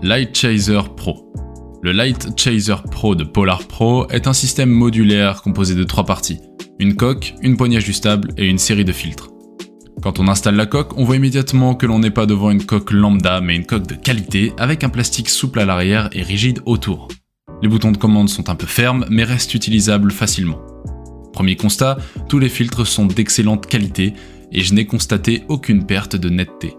Light Chaser Pro. Le Light Chaser Pro de Polar Pro est un système modulaire composé de 3 parties, une coque, une poignée ajustable et une série de filtres. Quand on installe la coque, on voit immédiatement que l'on n'est pas devant une coque lambda mais une coque de qualité avec un plastique souple à l'arrière et rigide autour. Les boutons de commande sont un peu fermes mais restent utilisables facilement. Premier constat, tous les filtres sont d'excellente qualité et je n'ai constaté aucune perte de netteté.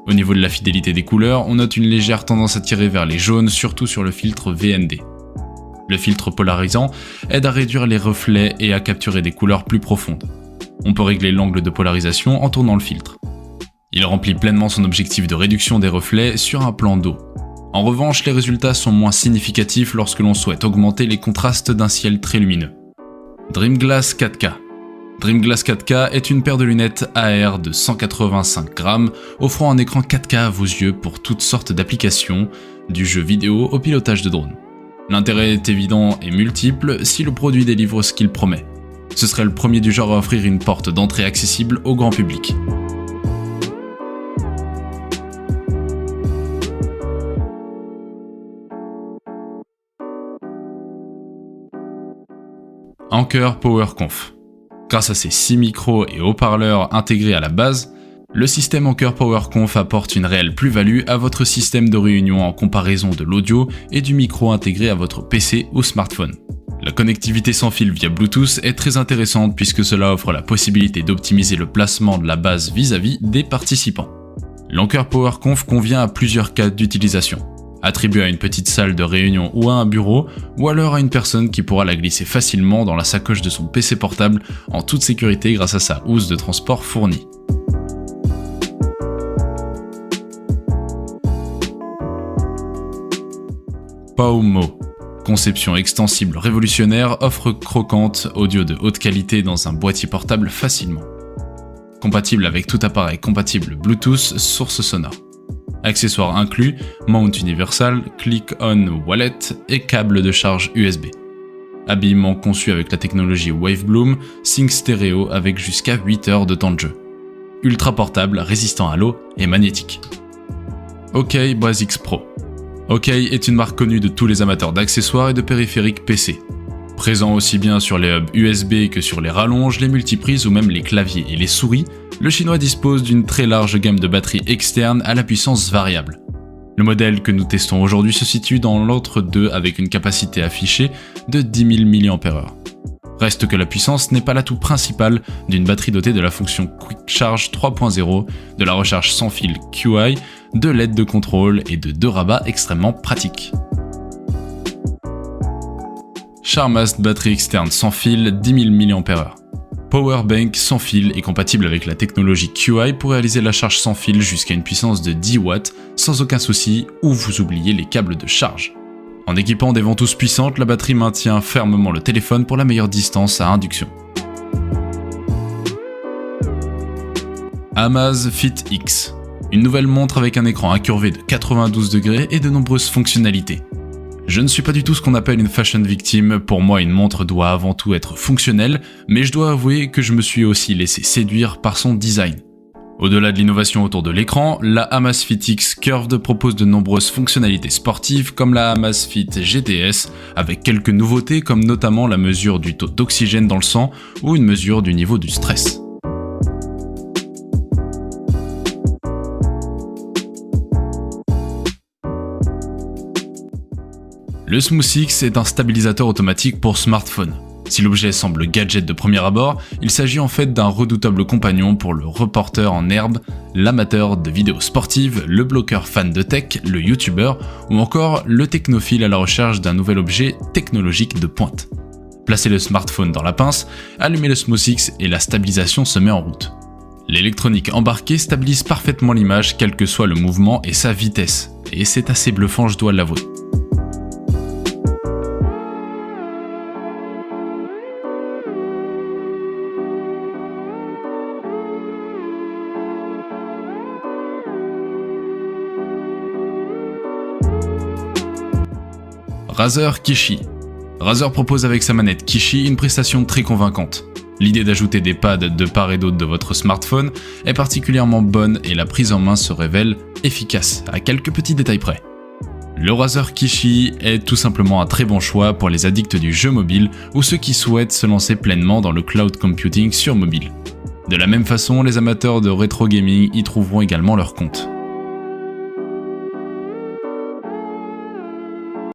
Au niveau de la fidélité des couleurs, on note une légère tendance à tirer vers les jaunes, surtout sur le filtre VND. Le filtre polarisant aide à réduire les reflets et à capturer des couleurs plus profondes. On peut régler l'angle de polarisation en tournant le filtre. Il remplit pleinement son objectif de réduction des reflets sur un plan d'eau. En revanche, les résultats sont moins significatifs lorsque l'on souhaite augmenter les contrastes d'un ciel très lumineux. Dreamglass 4K. Dreamglass 4K est une paire de lunettes AR de 185 grammes, offrant un écran 4K à vos yeux pour toutes sortes d'applications, du jeu vidéo au pilotage de drone. L'intérêt est évident et multiple si le produit délivre ce qu'il promet. Ce serait le premier du genre à offrir une porte d'entrée accessible au grand public. Anker PowerConf. Grâce à ses 6 micros et haut-parleurs intégrés à la base, le système Anker PowerConf apporte une réelle plus-value à votre système de réunion en comparaison de l'audio et du micro intégré à votre PC ou smartphone. La connectivité sans fil via Bluetooth est très intéressante puisque cela offre la possibilité d'optimiser le placement de la base vis-à-vis des participants. L'Anker PowerConf convient à plusieurs cas d'utilisation. Attribué à une petite salle de réunion ou à un bureau, ou alors à une personne qui pourra la glisser facilement dans la sacoche de son PC portable en toute sécurité grâce à sa housse de transport fournie. Paumo. Conception extensible révolutionnaire, offre croquante, audio de haute qualité dans un boîtier portable facilement. Compatible avec tout appareil compatible Bluetooth, source sonore. Accessoires inclus, mount universal, click-on wallet et câble de charge USB. Habillement conçu avec la technologie Wavebloom, sync stéréo avec jusqu'à 8 heures de temps de jeu. Ultra portable, résistant à l'eau et magnétique. OK Basics Pro. OK est une marque connue de tous les amateurs d'accessoires et de périphériques PC. Présent aussi bien sur les hubs USB que sur les rallonges, les multiprises ou même les claviers et les souris, le chinois dispose d'une très large gamme de batteries externes à la puissance variable. Le modèle que nous testons aujourd'hui se situe dans l'entre-deux avec une capacité affichée de 10 000 mAh. Reste que la puissance n'est pas l'atout principal d'une batterie dotée de la fonction Quick Charge 3.0, de la recharge sans fil QI, de l'aide de contrôle et de 2 rabats extrêmement pratiques. Charmast batterie externe sans fil 10 000 mAh. Powerbank sans fil est compatible avec la technologie QI pour réaliser la charge sans fil jusqu'à une puissance de 10 watts sans aucun souci ou vous oubliez les câbles de charge. En équipant des ventouses puissantes, la batterie maintient fermement le téléphone pour la meilleure distance à induction. Amazfit X. Une nouvelle montre avec un écran incurvé de 92 degrés et de nombreuses fonctionnalités. Je ne suis pas du tout ce qu'on appelle une fashion victime, pour moi une montre doit avant tout être fonctionnelle, mais je dois avouer que je me suis aussi laissé séduire par son design. Au-delà de l'innovation autour de l'écran, la Amazfit X Curved propose de nombreuses fonctionnalités sportives comme la Amazfit GTS, avec quelques nouveautés comme notamment la mesure du taux d'oxygène dans le sang ou une mesure du niveau du stress. Le SmoothX est un stabilisateur automatique pour smartphone. Si l'objet semble gadget de premier abord, il s'agit en fait d'un redoutable compagnon pour le reporter en herbe, l'amateur de vidéos sportives, le bloqueur fan de tech, le youtubeur ou encore le technophile à la recherche d'un nouvel objet technologique de pointe. Placez le smartphone dans la pince, allumez le SmoothX et la stabilisation se met en route. L'électronique embarquée stabilise parfaitement l'image quel que soit le mouvement et sa vitesse, et c'est assez bluffant, je dois l'avouer. Razer Kishi. Razer propose avec sa manette Kishi une prestation très convaincante. L'idée d'ajouter des pads de part et d'autre de votre smartphone est particulièrement bonne et la prise en main se révèle efficace, à quelques petits détails près. Le Razer Kishi est tout simplement un très bon choix pour les addicts du jeu mobile ou ceux qui souhaitent se lancer pleinement dans le cloud computing sur mobile. De la même façon, les amateurs de rétro gaming y trouveront également leur compte.